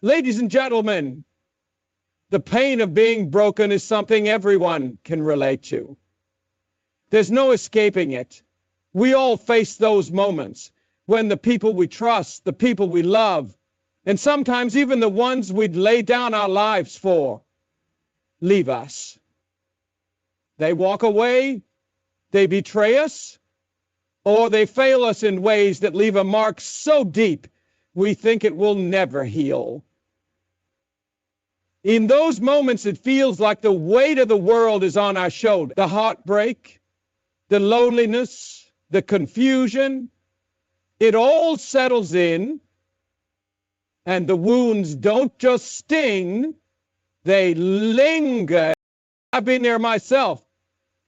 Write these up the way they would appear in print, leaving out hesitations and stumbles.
Ladies and gentlemen, the pain of being broken is something everyone can relate to. There's no escaping it. We all face those moments when the people we trust, the people we love, and sometimes even the ones we'd lay down our lives for, leave us. They walk away, they betray us, or they fail us in ways that leave a mark so deep we think it will never heal. In those moments, it feels like the weight of the world is on our shoulder. The heartbreak, the loneliness, the confusion, it all settles in, and the wounds don't just sting, they linger. I've been there myself.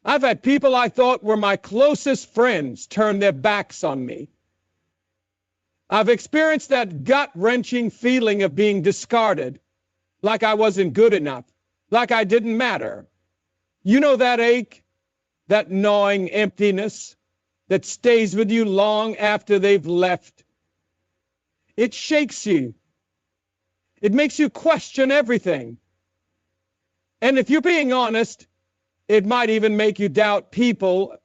I've had people I thought were my closest friends turn their backs on me. I've experienced that gut-wrenching feeling of being discarded, like I wasn't good enough, like I didn't matter. You know that ache, that gnawing emptiness that stays with you long after they've left. It shakes you. It makes you question everything. And if you're being honest, it might even make you doubt people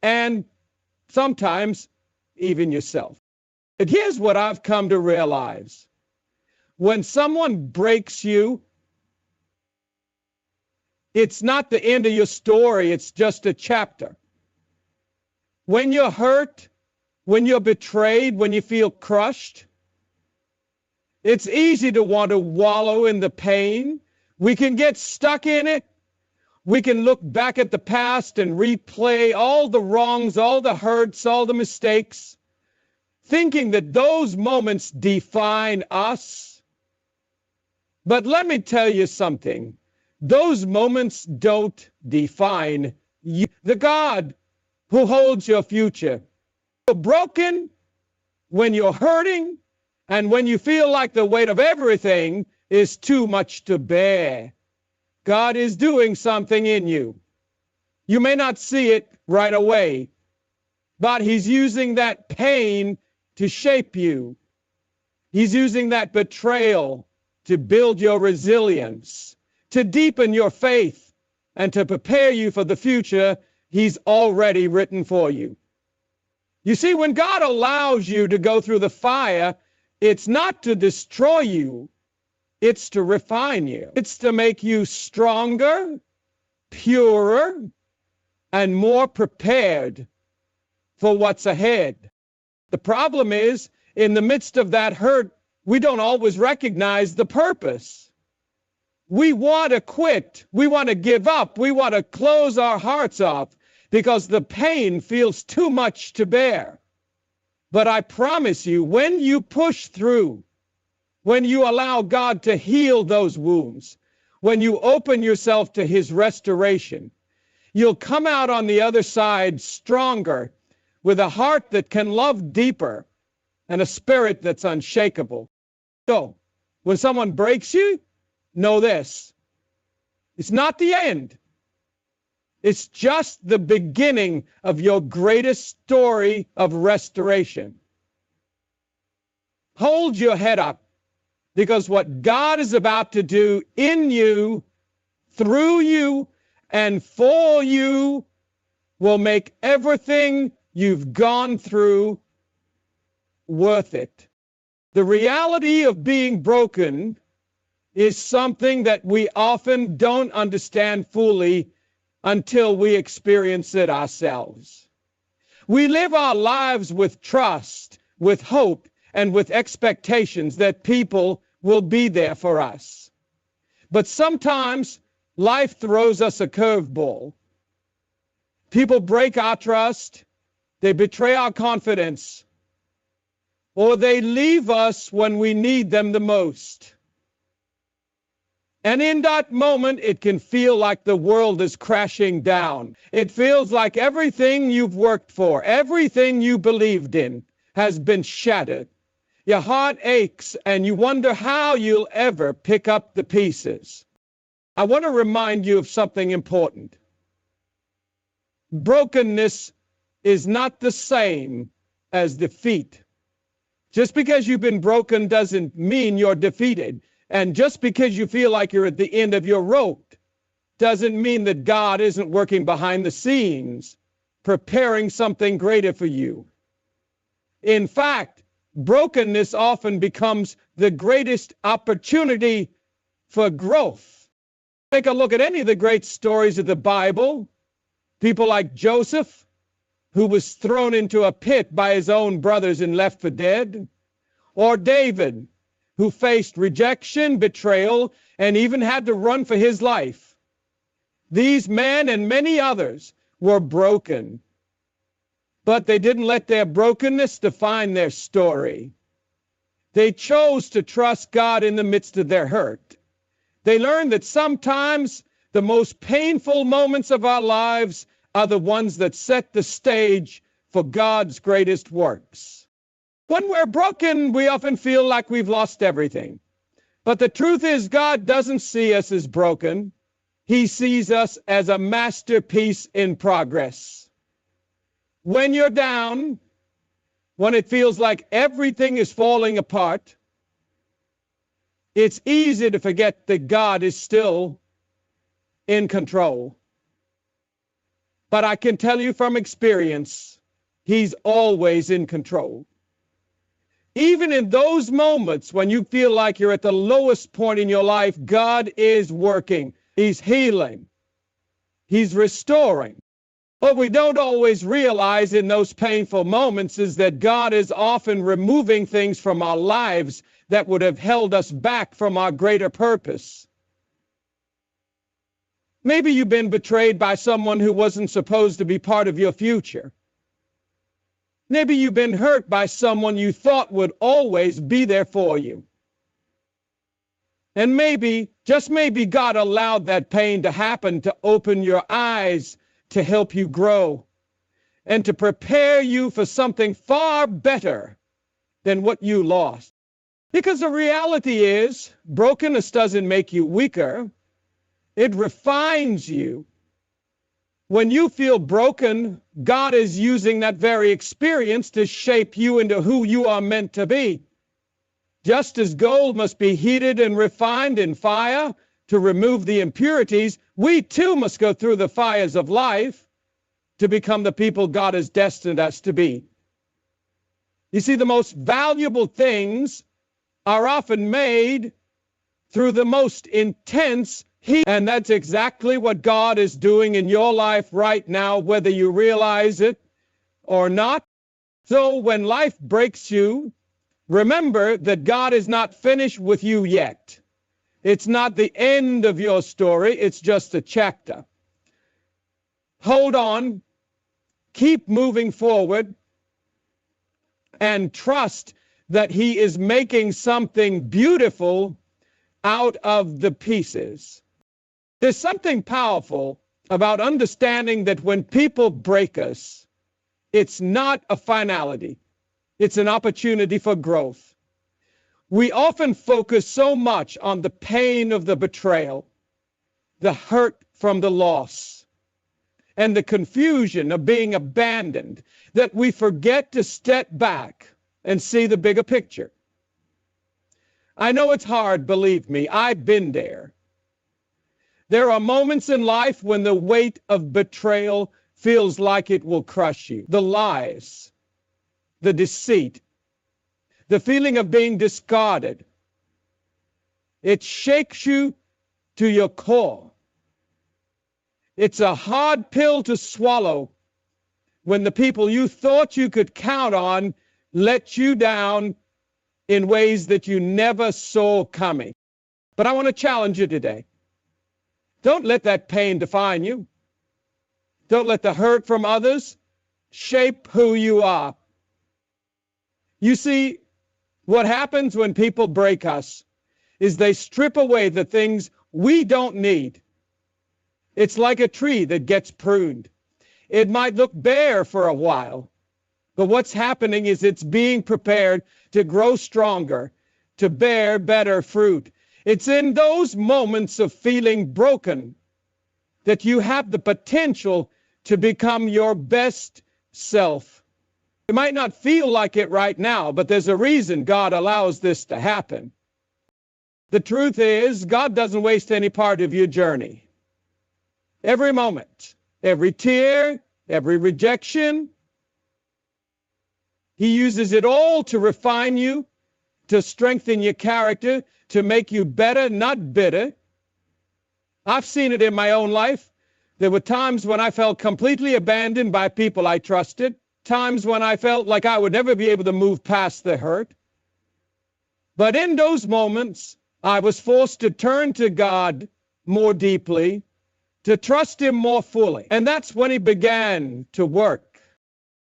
and sometimes even yourself. And here's what I've come to realize. When someone breaks you, it's not the end of your story, it's just a chapter. When you're hurt, when you're betrayed, when you feel crushed, it's easy to want to wallow in the pain. We can get stuck in it. We can look back at the past and replay all the wrongs, all the hurts, all the mistakes, thinking that those moments define us. But let me tell you something. Those moments don't define you. The God who holds your future. You're broken, when you're hurting, and when you feel like the weight of everything is too much to bear. God is doing something in you. You may not see it right away, but He's using that pain to shape you. He's using that betrayal to build your resilience, to deepen your faith, and to prepare you for the future He's already written for you. You see, when God allows you to go through the fire, it's not to destroy you, it's to refine you. It's to make you stronger, purer, and more prepared for what's ahead. The problem is, in the midst of that hurt, we don't always recognize the purpose. We want to quit. We want to give up. We want to close our hearts off because the pain feels too much to bear. But I promise you, when you push through, when you allow God to heal those wounds, when you open yourself to His restoration, you'll come out on the other side stronger, with a heart that can love deeper and a spirit that's unshakable. So, when someone breaks you, know this. It's not the end. It's just the beginning of your greatest story of restoration. Hold your head up, because what God is about to do in you, through you, and for you will make everything you've gone through worth it. The reality of being broken is something that we often don't understand fully until we experience it ourselves. We live our lives with trust, with hope, and with expectations that people will be there for us. But sometimes life throws us a curveball. People break our trust, they betray our confidence, or they leave us when we need them the most. And in that moment, it can feel like the world is crashing down. It feels like everything you've worked for, everything you believed in, has been shattered. Your heart aches, and you wonder how you'll ever pick up the pieces. I want to remind you of something important. Brokenness is not the same as defeat. Just because you've been broken doesn't mean you're defeated. And just because you feel like you're at the end of your rope doesn't mean that God isn't working behind the scenes, preparing something greater for you. In fact, brokenness often becomes the greatest opportunity for growth. Take a look at any of the great stories of the Bible. People like Joseph, who was thrown into a pit by his own brothers and left for dead, or David, who faced rejection, betrayal, and even had to run for his life. These men and many others were broken, but they didn't let their brokenness define their story. They chose to trust God in the midst of their hurt. They learned that sometimes the most painful moments of our lives are the ones that set the stage for God's greatest works. When we're broken, we often feel like we've lost everything. But the truth is, God doesn't see us as broken. He sees us as a masterpiece in progress. When you're down, when it feels like everything is falling apart, it's easy to forget that God is still in control. But I can tell you from experience, He's always in control. Even in those moments when you feel like you're at the lowest point in your life, God is working. He's healing. He's restoring. What we don't always realize in those painful moments is that God is often removing things from our lives that would have held us back from our greater purpose. Maybe you've been betrayed by someone who wasn't supposed to be part of your future. Maybe you've been hurt by someone you thought would always be there for you. And maybe, just maybe, God allowed that pain to happen to open your eyes, to help you grow, and to prepare you for something far better than what you lost. Because the reality is, brokenness doesn't make you weaker. It refines you. When you feel broken, God is using that very experience to shape you into who you are meant to be. Just as gold must be heated and refined in fire to remove the impurities, we too must go through the fires of life to become the people God has destined us to be. You see, the most valuable things are often made through the most intense heat. And that's exactly what God is doing in your life right now, whether you realize it or not. So when life breaks you, remember that God is not finished with you yet. It's not the end of your story. It's just a chapter. Hold on. Keep moving forward. And trust that He is making something beautiful out of the pieces. There's something powerful about understanding that when people break us, it's not a finality. It's an opportunity for growth. We often focus so much on the pain of the betrayal, the hurt from the loss, and the confusion of being abandoned, that we forget to step back and see the bigger picture. I know it's hard, believe me. I've been there. There are moments in life when the weight of betrayal feels like it will crush you. The lies, the deceit, the feeling of being discarded. It shakes you to your core. It's a hard pill to swallow when the people you thought you could count on let you down in ways that you never saw coming. But I want to challenge you today. Don't let that pain define you. Don't let the hurt from others shape who you are. You see, what happens when people break us is they strip away the things we don't need. It's like a tree that gets pruned. It might look bare for a while, but what's happening is it's being prepared to grow stronger, to bear better fruit. It's in those moments of feeling broken that you have the potential to become your best self. It might not feel like it right now, but there's a reason God allows this to happen. The truth is, God doesn't waste any part of your journey. Every moment, every tear, every rejection, He uses it all to refine you, to strengthen your character, to make you better, not bitter. I've seen it in my own life. There were times when I felt completely abandoned by people I trusted, times when I felt like I would never be able to move past the hurt. But in those moments, I was forced to turn to God more deeply, to trust Him more fully. And that's when He began to work.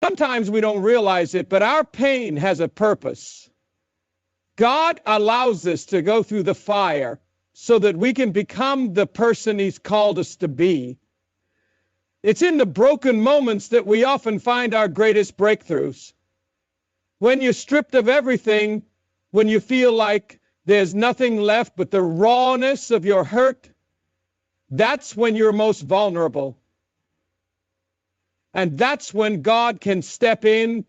Sometimes we don't realize it, but our pain has a purpose. God allows us to go through the fire so that we can become the person He's called us to be. It's in the broken moments that we often find our greatest breakthroughs. When you're stripped of everything, when you feel like there's nothing left but the rawness of your hurt, that's when you're most vulnerable. And that's when God can step in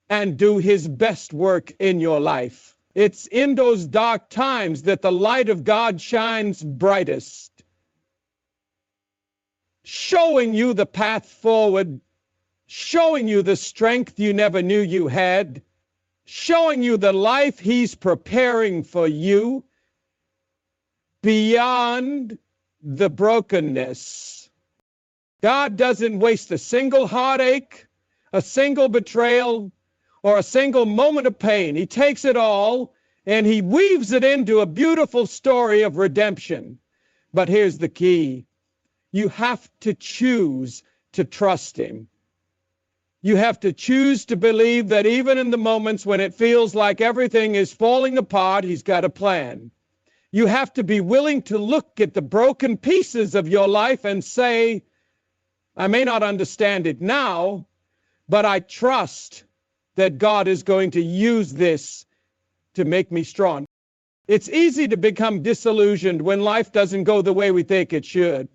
and do His best work in your life. It's in those dark times that the light of God shines brightest, showing you the path forward, showing you the strength you never knew you had, showing you the life He's preparing for you beyond the brokenness. God doesn't waste a single heartache, a single betrayal, or a single moment of pain. He takes it all and He weaves it into a beautiful story of redemption. But here's the key. You have to choose to trust Him. You have to choose to believe that even in the moments when it feels like everything is falling apart, He's got a plan. You have to be willing to look at the broken pieces of your life and say, I may not understand it now, but I trust that God is going to use this to make me strong. It's easy to become disillusioned when life doesn't go the way we think it should.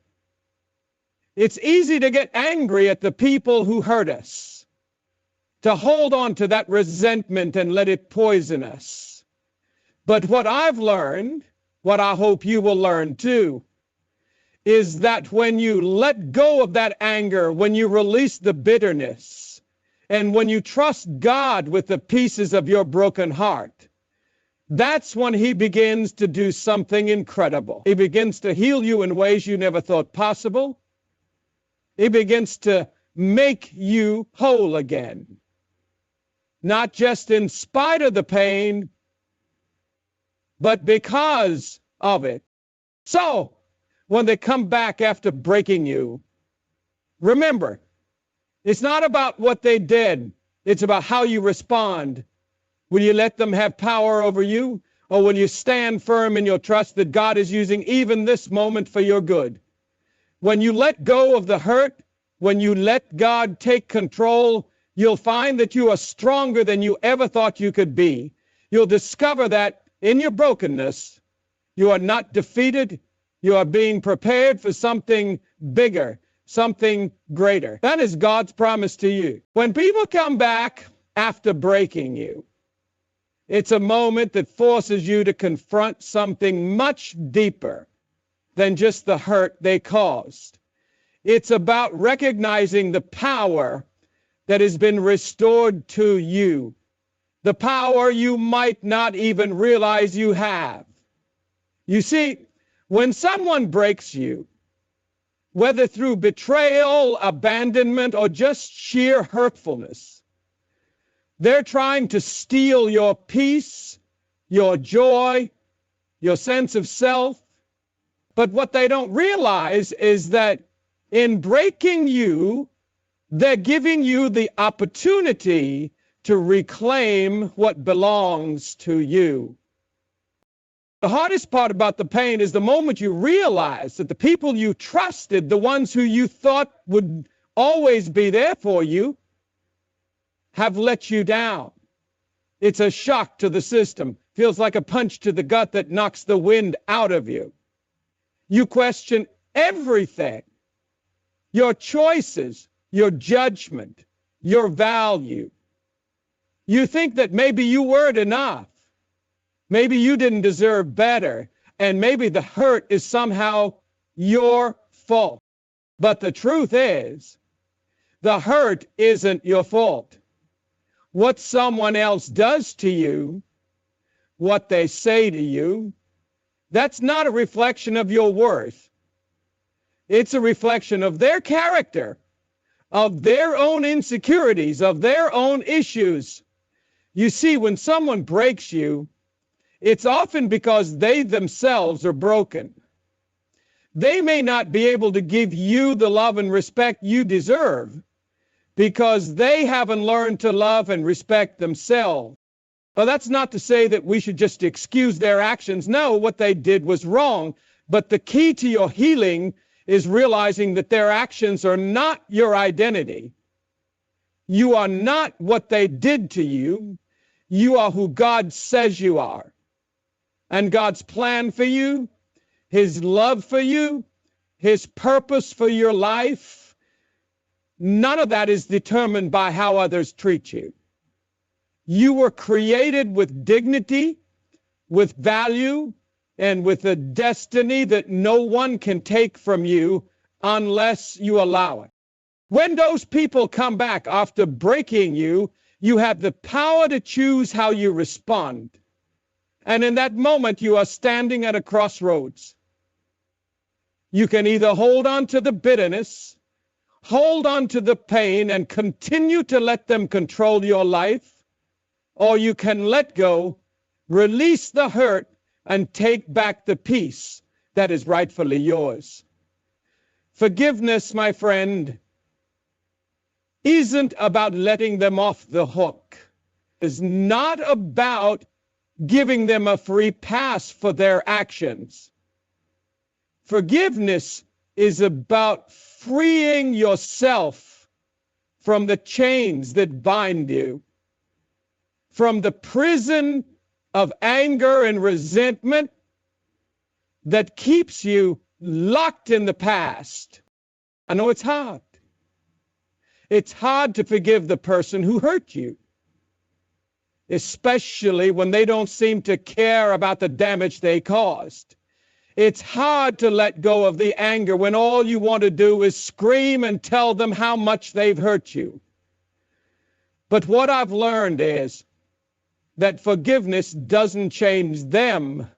It's easy to get angry at the people who hurt us, to hold on to that resentment and let it poison us. But what I've learned, what I hope you will learn too, is that when you let go of that anger, when you release the bitterness, and when you trust God with the pieces of your broken heart, that's when He begins to do something incredible. He begins to heal you in ways you never thought possible. He begins to make you whole again. Not just in spite of the pain, but because of it. So, when they come back after breaking you, remember, it's not about what they did. It's about how you respond. Will you let them have power over you? Or will you stand firm in your trust that God is using even this moment for your good? When you let go of the hurt, when you let God take control, you'll find that you are stronger than you ever thought you could be. You'll discover that in your brokenness, you are not defeated. You are being prepared for something bigger, something greater. That is God's promise to you. When people come back after breaking you, it's a moment that forces you to confront something much deeper than just the hurt they caused. It's about recognizing the power that has been restored to you, the power you might not even realize you have. You see, when someone breaks you, whether through betrayal, abandonment, or just sheer hurtfulness, they're trying to steal your peace, your joy, your sense of self. But what they don't realize is that in breaking you, they're giving you the opportunity to reclaim what belongs to you. The hardest part about the pain is the moment you realize that the people you trusted, the ones who you thought would always be there for you, have let you down. It's a shock to the system. Feels like a punch to the gut that knocks the wind out of you. You question everything. Your choices, your judgment, your value. You think that maybe you weren't enough. Maybe you didn't deserve better. And maybe the hurt is somehow your fault. But the truth is, the hurt isn't your fault. What someone else does to you, what they say to you, that's not a reflection of your worth. It's a reflection of their character, of their own insecurities, of their own issues. You see, when someone breaks you, it's often because they themselves are broken. They may not be able to give you the love and respect you deserve because they haven't learned to love and respect themselves. Well, that's not to say that we should just excuse their actions. No, what they did was wrong. But the key to your healing is realizing that their actions are not your identity. You are not what they did to you. You are who God says you are. And God's plan for you, His love for you, His purpose for your life, none of that is determined by how others treat you. You were created with dignity, with value, and with a destiny that no one can take from you unless you allow it. When those people come back after breaking you, you have the power to choose how you respond. And in that moment, you are standing at a crossroads. You can either hold on to the bitterness, hold on to the pain, and continue to let them control your life, or you can let go, release the hurt, and take back the peace that is rightfully yours. Forgiveness, my friend, isn't about letting them off the hook. It's not about giving them a free pass for their actions. Forgiveness is about freeing yourself from the chains that bind you, from the prison of anger and resentment that keeps you locked in the past. I know it's hard. It's hard to forgive the person who hurt you, especially when they don't seem to care about the damage they caused. It's hard to let go of the anger when all you want to do is scream and tell them how much they've hurt you. But what I've learned is that forgiveness doesn't change them.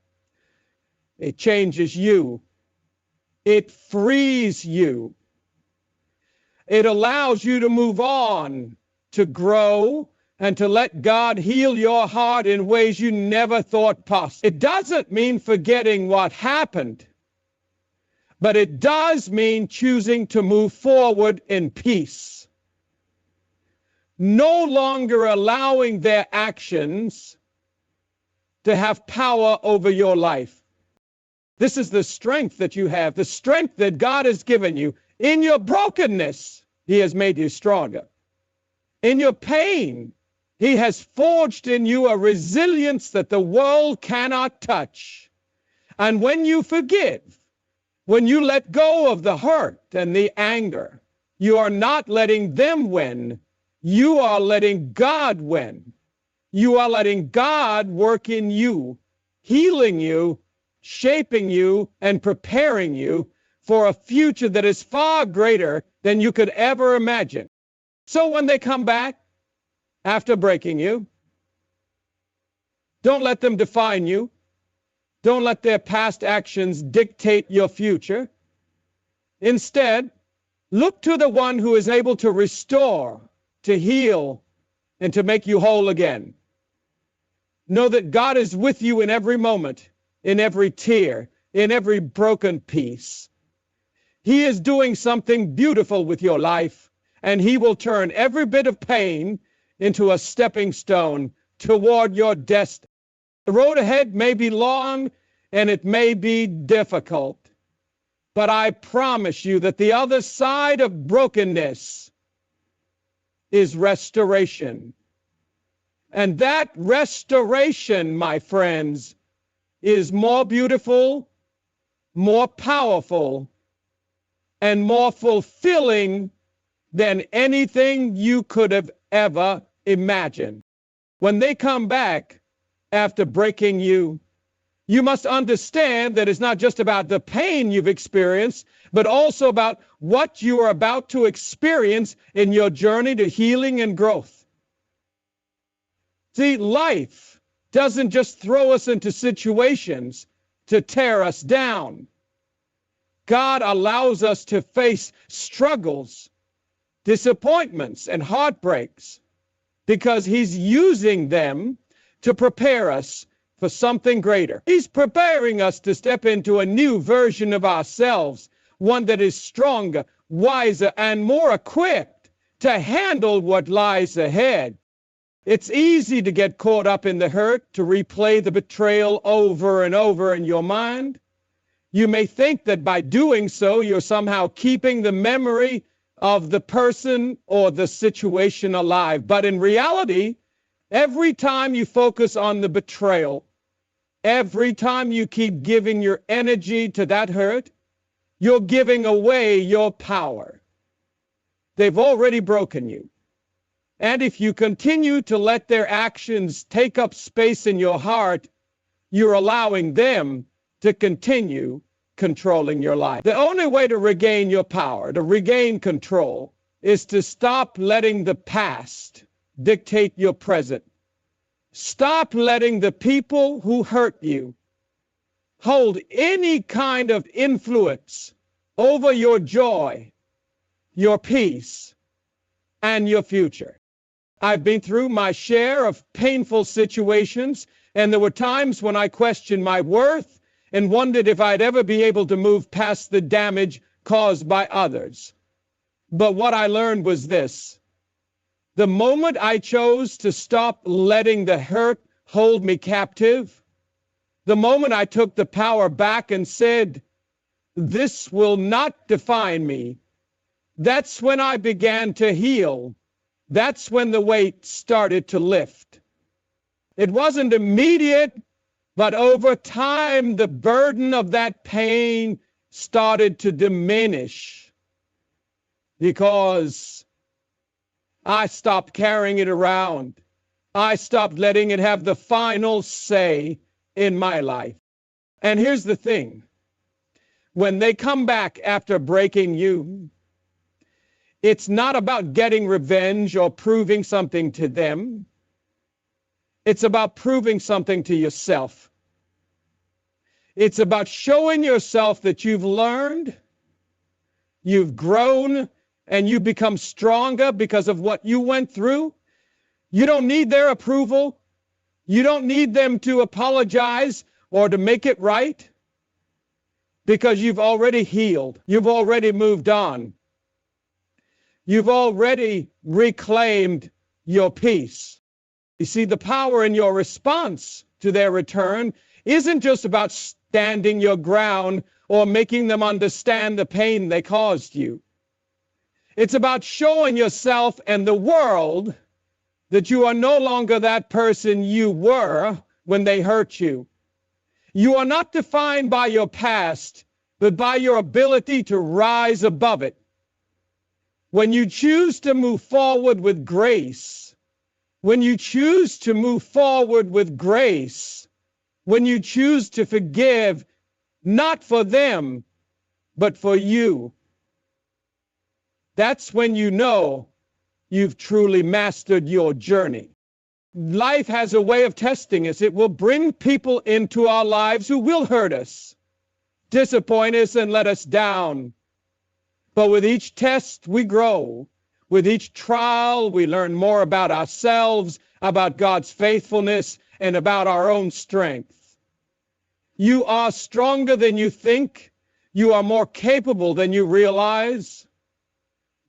It changes you. It frees you. It allows you to move on, to grow, and to let God heal your heart in ways you never thought possible. It doesn't mean forgetting what happened, but it does mean choosing to move forward in peace. No longer allowing their actions to have power over your life. This is the strength that you have, the strength that God has given you. In your brokenness, He has made you stronger. In your pain, He has forged in you a resilience that the world cannot touch. And when you forgive, when you let go of the hurt and the anger, you are not letting them win. You are letting God win. You are letting God work in you, healing you, shaping you, and preparing you for a future that is far greater than you could ever imagine. So when they come back after breaking you, don't let them define you. Don't let their past actions dictate your future. Instead, look to the one who is able to restore, to heal, and to make you whole again. Know that God is with you in every moment, in every tear, in every broken piece. He is doing something beautiful with your life, and He will turn every bit of pain into a stepping stone toward your destiny. The road ahead may be long and it may be difficult, but I promise you that the other side of brokenness is restoration. And that restoration, my friends, is more beautiful, more powerful, and more fulfilling than anything you could have ever imagined. When they come back after breaking you, you must understand that it's not just about the pain you've experienced, but also about what you are about to experience in your journey to healing and growth. See, life doesn't just throw us into situations to tear us down. God allows us to face struggles, disappointments, and heartbreaks because He's using them to prepare us for something greater. He's preparing us to step into a new version of ourselves, one that is stronger, wiser, and more equipped to handle what lies ahead. It's easy to get caught up in the hurt, to replay the betrayal over and over in your mind. You may think that by doing so, you're somehow keeping the memory of the person or the situation alive. But in reality, every time you focus on the betrayal, every time you keep giving your energy to that hurt, you're giving away your power. They've already broken you. And if you continue to let their actions take up space in your heart, you're allowing them to continue controlling your life. The only way to regain your power, to regain control, is to stop letting the past dictate your present. Stop letting the people who hurt you hold any kind of influence over your joy, your peace, and your future. I've been through my share of painful situations, and there were times when I questioned my worth and wondered if I'd ever be able to move past the damage caused by others. But what I learned was this: the moment I chose to stop letting the hurt hold me captive, the moment I took the power back and said, "This will not define me," that's when I began to heal. That's when the weight started to lift. It wasn't immediate, but over time, the burden of that pain started to diminish because I stopped carrying it around. I stopped letting it have the final say in my life. And here's the thing: when they come back after breaking you, it's not about getting revenge or proving something to them. It's about proving something to yourself. It's about showing yourself that you've learned, you've grown, and you become stronger because of what you went through. You don't need their approval. You don't need them to apologize or to make it right, because you've already healed. You've already moved on. You've already reclaimed your peace. You see, the power in your response to their return isn't just about standing your ground or making them understand the pain they caused you. It's about showing yourself and the world that you are no longer that person you were when they hurt you. You are not defined by your past, but by your ability to rise above it. When you choose to move forward with grace, when you choose to move forward with grace, when you choose to forgive, not for them, but for you, that's when you know you've truly mastered your journey. Life has a way of testing us. It will bring people into our lives who will hurt us, disappoint us, and let us down. But with each test, we grow. With each trial, we learn more about ourselves, about God's faithfulness, and about our own strength. You are stronger than you think. You are more capable than you realize.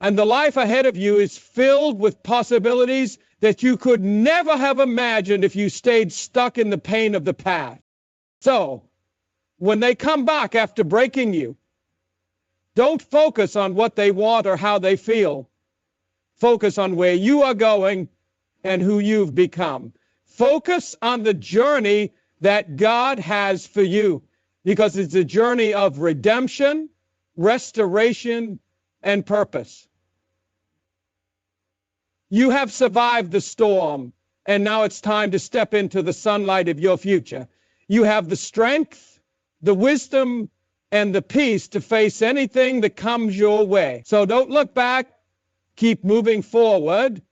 And the life ahead of you is filled with possibilities that you could never have imagined if you stayed stuck in the pain of the past. So, when they come back after breaking you, don't focus on what they want or how they feel. Focus on where you are going and who you've become. Focus on the journey that God has for you, because it's a journey of redemption, restoration, and purpose. You have survived the storm. And now it's time to step into the sunlight of your future. You have the strength, the wisdom, and the peace to face anything that comes your way. So don't look back. Keep moving forward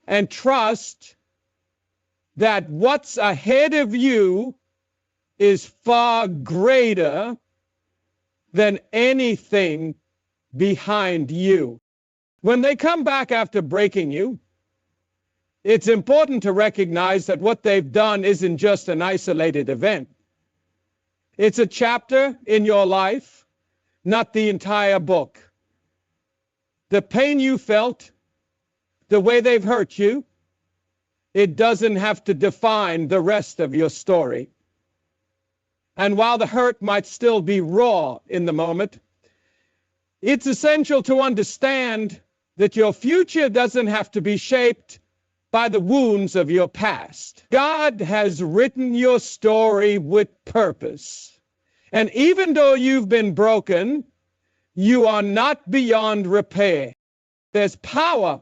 and trust that what's ahead of you is far greater than anything behind you. When they come back after breaking you, it's important to recognize that what they've done isn't just an isolated event. It's a chapter in your life, not the entire book. The pain you felt, the way they've hurt you, it doesn't have to define the rest of your story. And while the hurt might still be raw in the moment, it's essential to understand that your future doesn't have to be shaped by the wounds of your past. God has written your story with purpose. And even though you've been broken, you are not beyond repair. There's power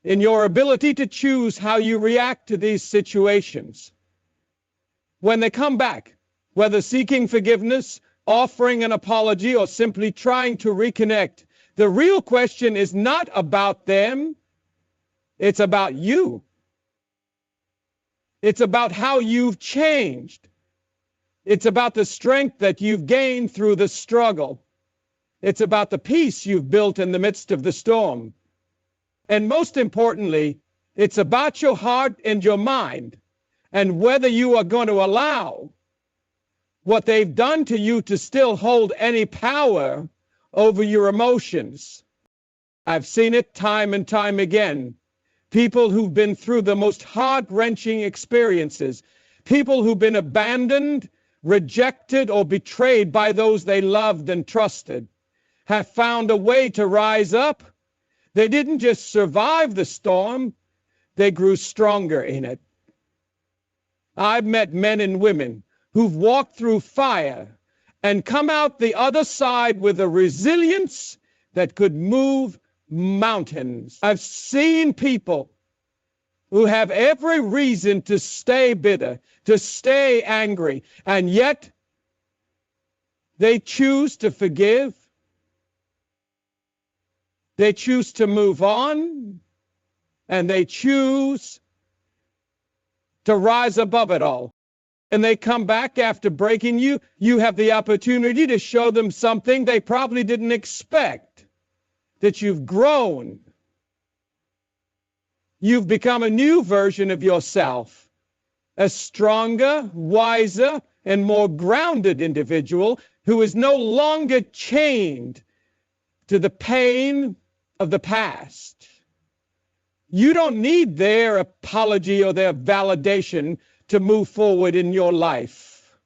in your ability to choose how you react to these situations. When they come back, whether seeking forgiveness, offering an apology, or simply trying to reconnect, the real question is not about them, it's about you. It's about how you've changed. It's about the strength that you've gained through the struggle. It's about the peace you've built in the midst of the storm. And most importantly, it's about your heart and your mind, and whether you are going to allow what they've done to you to still hold any power over your emotions. I've seen it time and time again. People who've been through the most heart-wrenching experiences, people who've been abandoned, rejected, or betrayed by those they loved and trusted, have found a way to rise up. They didn't just survive the storm, they grew stronger in it. I've met men and women who've walked through fire and come out the other side with a resilience that could move mountains. I've seen people who have every reason to stay bitter, to stay angry, and yet they choose to forgive. They choose to move on, and they choose to rise above it all. And they come back after breaking you. You have the opportunity to show them something they probably didn't expect, that you've grown. You've become a new version of yourself, a stronger, wiser, and more grounded individual who is no longer chained to the pain of the past. You don't need their apology or their validation to move forward in your life.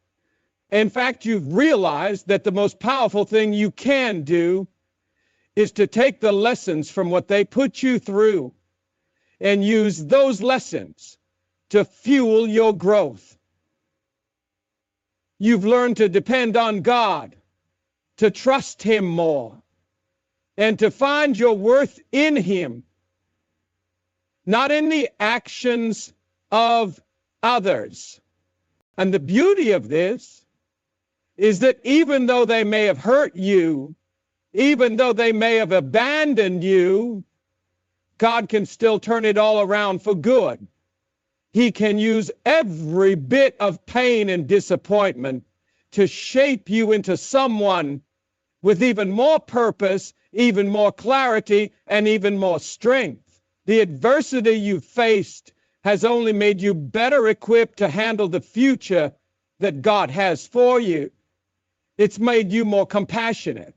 In fact, you've realized that the most powerful thing you can do is to take the lessons from what they put you through and use those lessons to fuel your growth. You've learned to depend on God, to trust Him more, and to find your worth in Him, not in the actions of others. And the beauty of this is that even though they may have hurt you, even though they may have abandoned you, God can still turn it all around for good. He can use every bit of pain and disappointment to shape you into someone with even more purpose, even more clarity, and even more strength. The adversity you've faced has only made you better equipped to handle the future that God has for you. It's made you more compassionate,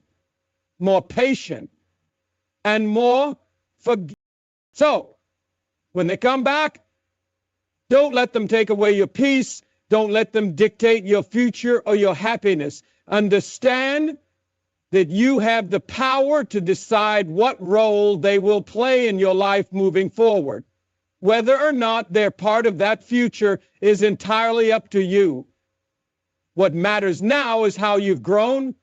more patient, and more forgiving. So, when they come back, don't let them take away your peace. Don't let them dictate your future or your happiness. Understand that you have the power to decide what role they will play in your life moving forward. Whether or not they're part of that future is entirely up to you. What matters now is how you've grown,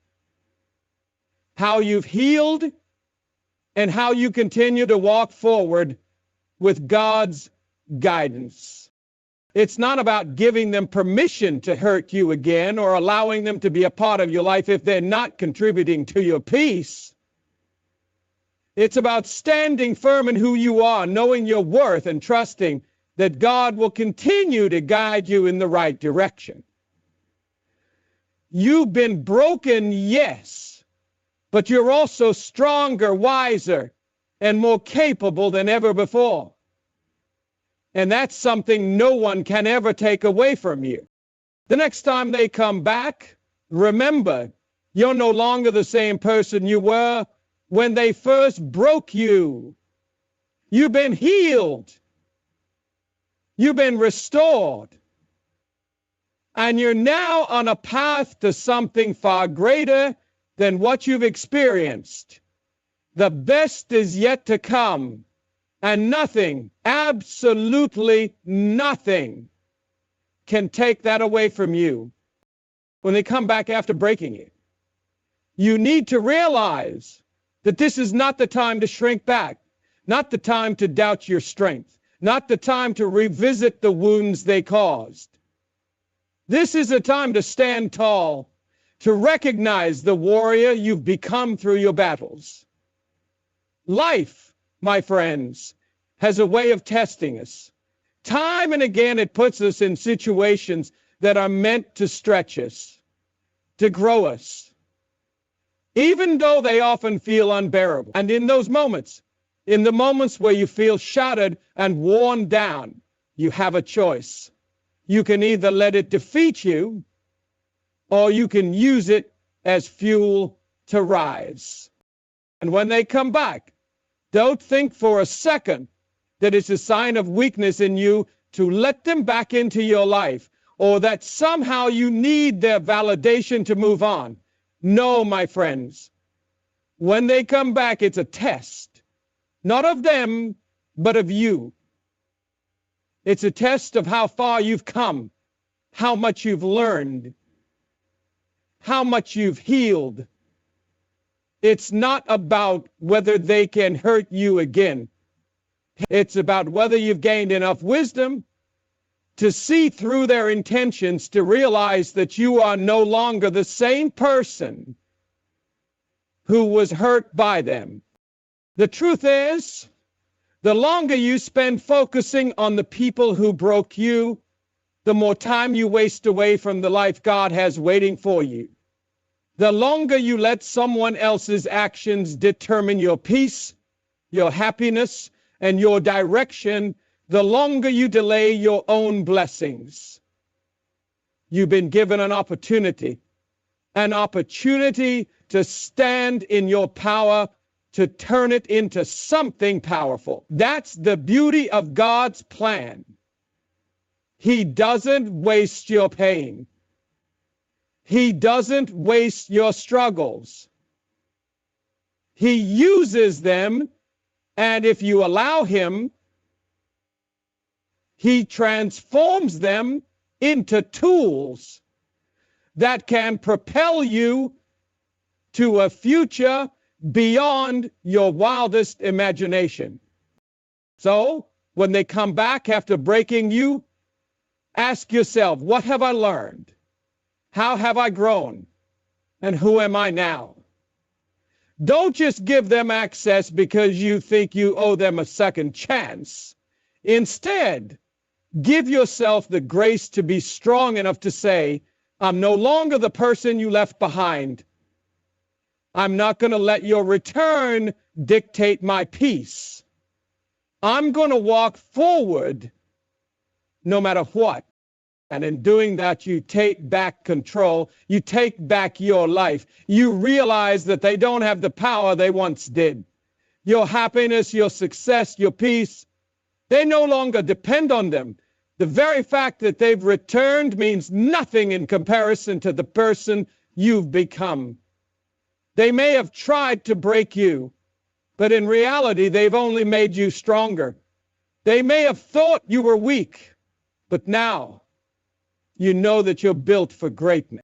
how you've healed, and how you continue to walk forward with God's guidance. It's not about giving them permission to hurt you again or allowing them to be a part of your life if they're not contributing to your peace. It's about standing firm in who you are, knowing your worth, and trusting that God will continue to guide you in the right direction. You've been broken, yes, but you're also stronger, wiser, and more capable than ever before. And that's something no one can ever take away from you. The next time they come back, remember, you're no longer the same person you were when they first broke you. You've been healed. You've been restored. And you're now on a path to something far greater than what you've experienced. The best is yet to come. And nothing, absolutely nothing, can take that away from you when they come back after breaking you. You need to realize that this is not the time to shrink back, not the time to doubt your strength, not the time to revisit the wounds they caused. This is a time to stand tall, to recognize the warrior you've become through your battles. Life, my friends, has a way of testing us. Time and again, it puts us in situations that are meant to stretch us, to grow us, even though they often feel unbearable. And in those moments, in the moments where you feel shattered and worn down, you have a choice. You can either let it defeat you, or you can use it as fuel to rise. And when they come back, don't think for a second that it's a sign of weakness in you to let them back into your life, or that somehow you need their validation to move on. No, my friends. When they come back, it's a test, not of them, but of you. It's a test of how far you've come, how much you've learned, how much you've healed. It's not about whether they can hurt you again. It's about whether you've gained enough wisdom to see through their intentions, to realize that you are no longer the same person who was hurt by them. The truth is, the longer you spend focusing on the people who broke you, the more time you waste away from the life God has waiting for you. The longer you let someone else's actions determine your peace, your happiness, and your direction, the longer you delay your own blessings. You've been given an opportunity to stand in your power, to turn it into something powerful. That's the beauty of God's plan. He doesn't waste your pain. He doesn't waste your struggles. He uses them, and if you allow him, he transforms them into tools that can propel you to a future beyond your wildest imagination. So, when they come back after breaking you, ask yourself, what have I learned? How have I grown? And who am I now? Don't just give them access because you think you owe them a second chance. Instead, give yourself the grace to be strong enough to say, I'm no longer the person you left behind. I'm not going to let your return dictate my peace. I'm going to walk forward no matter what. And in doing that, you take back control. You take back your life. You realize that they don't have the power they once did. Your happiness, your success, your peace, they no longer depend on them. The very fact that they've returned means nothing in comparison to the person you've become. They may have tried to break you, but in reality, they've only made you stronger. They may have thought you were weak, but now you know that you're built for greatness.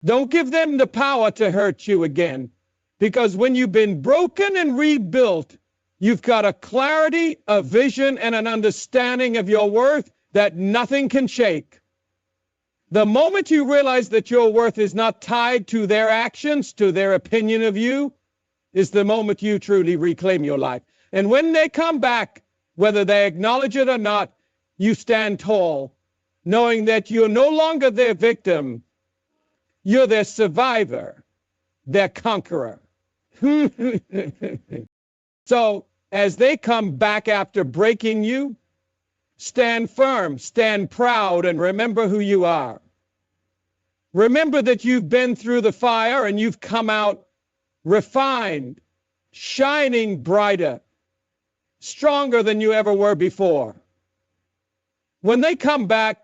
Don't give them the power to hurt you again, because when you've been broken and rebuilt, You've got a clarity, a vision, and an understanding of your worth that nothing can shake. The moment you realize that your worth is not tied to their actions, to their opinion of you, is the moment you truly reclaim your life. And when they come back, whether they acknowledge it or not, you stand tall, knowing that you're no longer their victim. You're their survivor, their conqueror. So as they come back after breaking you, stand firm, stand proud, and remember who you are. Remember that you've been through the fire and you've come out refined, shining brighter, stronger than you ever were before. When they come back,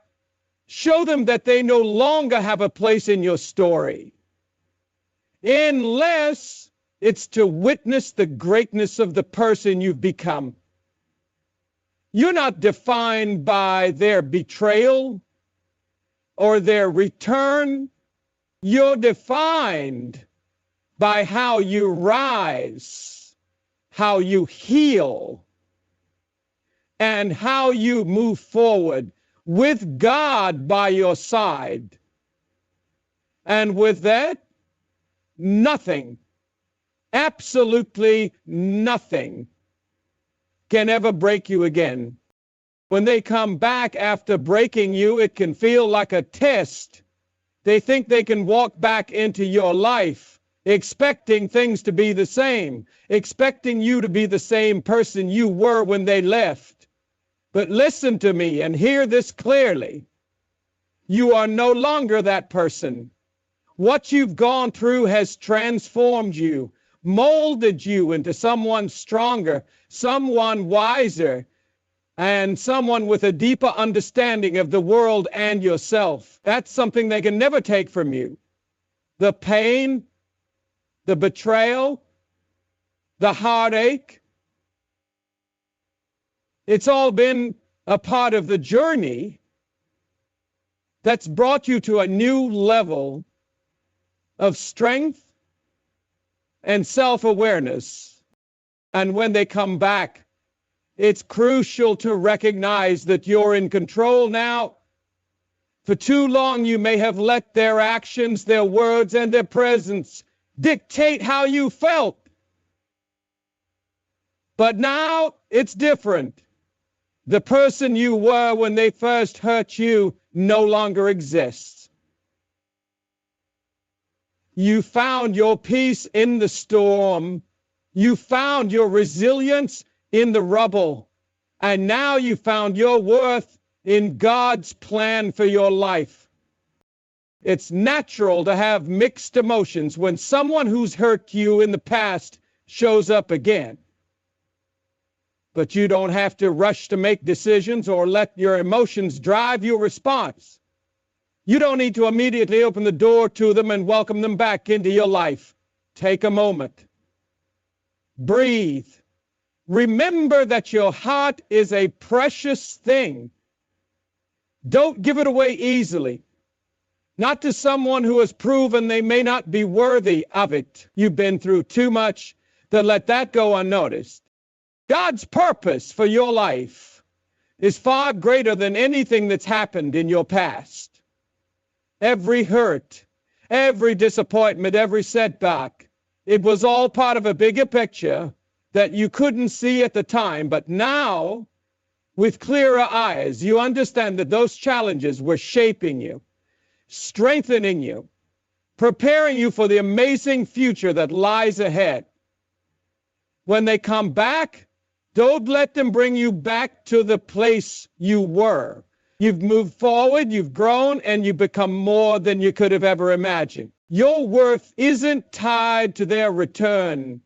show them that they no longer have a place in your story, unless it's to witness the greatness of the person you've become. You're not defined by their betrayal or their return. You're defined by how you rise, how you heal, and how you move forward with God by your side. And with that, nothing, absolutely nothing, can ever break you again. When they come back after breaking you, it can feel like a test. They think they can walk back into your life, expecting things to be the same, expecting you to be the same person you were when they left. But listen to me and hear this clearly. You are no longer that person. What you've gone through has transformed you, molded you into someone stronger, someone wiser, and someone with a deeper understanding of the world and yourself. That's something they can never take from you. The pain, the betrayal, the heartache, it's all been a part of the journey that's brought you to a new level of strength and self-awareness. And when they come back, it's crucial to recognize that you're in control now. For too long, you may have let their actions, their words, and their presence dictate how you felt. But now it's different. The person you were when they first hurt you no longer exists. You found your peace in the storm. You found your resilience in the rubble. And now you found your worth in God's plan for your life. It's natural to have mixed emotions when someone who's hurt you in the past shows up again. But you don't have to rush to make decisions or let your emotions drive your response. You don't need to immediately open the door to them and welcome them back into your life. Take a moment. Breathe. Remember that your heart is a precious thing. Don't give it away easily. Not to someone who has proven they may not be worthy of it. You've been through too much to let that go unnoticed. God's purpose for your life is far greater than anything that's happened in your past. Every hurt, every disappointment, every setback, it was all part of a bigger picture that you couldn't see at the time. But now, with clearer eyes, you understand that those challenges were shaping you, strengthening you, preparing you for the amazing future that lies ahead. When they come back, don't let them bring you back to the place you were. You've moved forward, you've grown, and you've become more than you could have ever imagined. Your worth isn't tied to their return,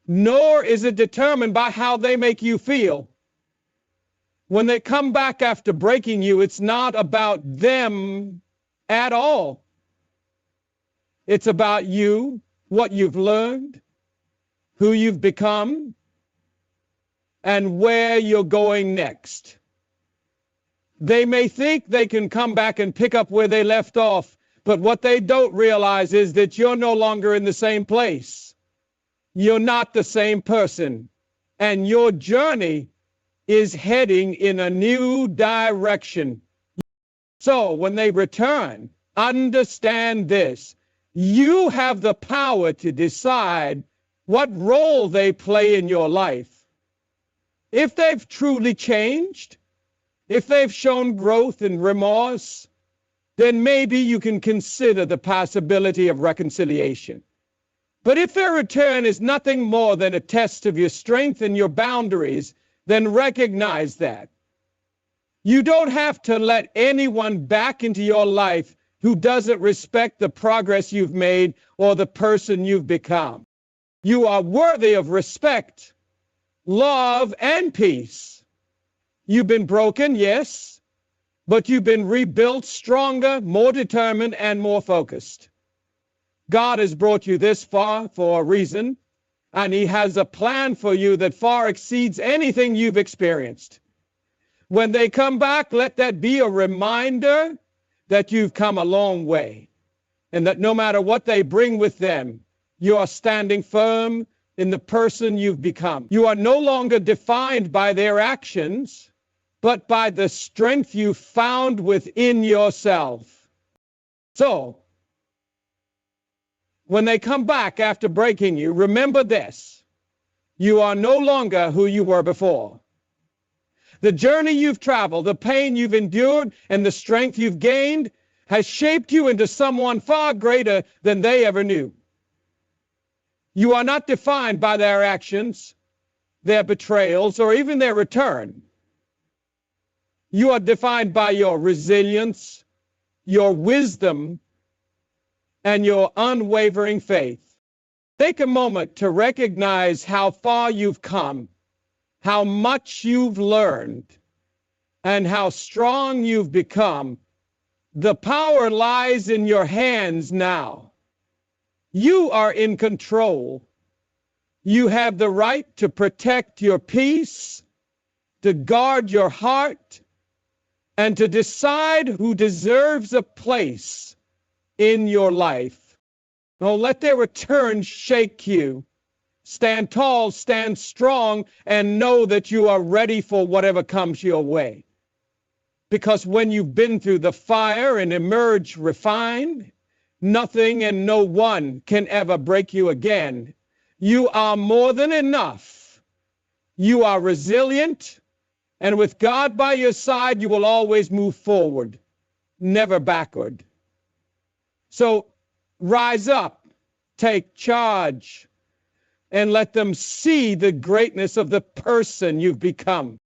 nor is it determined by how they make you feel. When they come back after breaking you, it's not about them at all. It's about you, what you've learned, who you've become, and where you're going next. They may think they can come back and pick up where they left off, but what they don't realize is that you're no longer in the same place. You're not the same person. and your journey is heading in a new direction. So when they return, understand this. You have the power to decide what role they play in your life. If they've truly changed, if they've shown growth and remorse, then maybe you can consider the possibility of reconciliation. But if their return is nothing more than a test of your strength and your boundaries, then recognize that. You don't have to let anyone back into your life who doesn't respect the progress you've made or the person you've become. You are worthy of respect, love, and peace. You've been broken, yes, but you've been rebuilt stronger, more determined, and more focused. God has brought you this far for a reason, and He has a plan for you that far exceeds anything you've experienced. When they come back, let that be a reminder that you've come a long way, and that no matter what they bring with them, you are standing firm in the person you've become. You are no longer defined by their actions, but by the strength you found within yourself. So, when they come back after breaking you, remember this: you are no longer who you were before. The journey you've traveled, the pain you've endured, and the strength you've gained has shaped you into someone far greater than they ever knew. You are not defined by their actions, their betrayals, or even their return. You are defined by your resilience, your wisdom, and your unwavering faith. Take a moment to recognize how far you've come, how much you've learned, and how strong you've become. The power lies in your hands now. You are in control. You have the right to protect your peace, to guard your heart, and to decide who deserves a place in your life. Don't let their return shake you. Stand tall, stand strong, and know that you are ready for whatever comes your way. Because when you've been through the fire and emerge refined, nothing and no one can ever break you again. You are more than enough. You are resilient, and with God by your side, you will always move forward, never backward. So rise up, take charge, and let them see the greatness of the person you've become.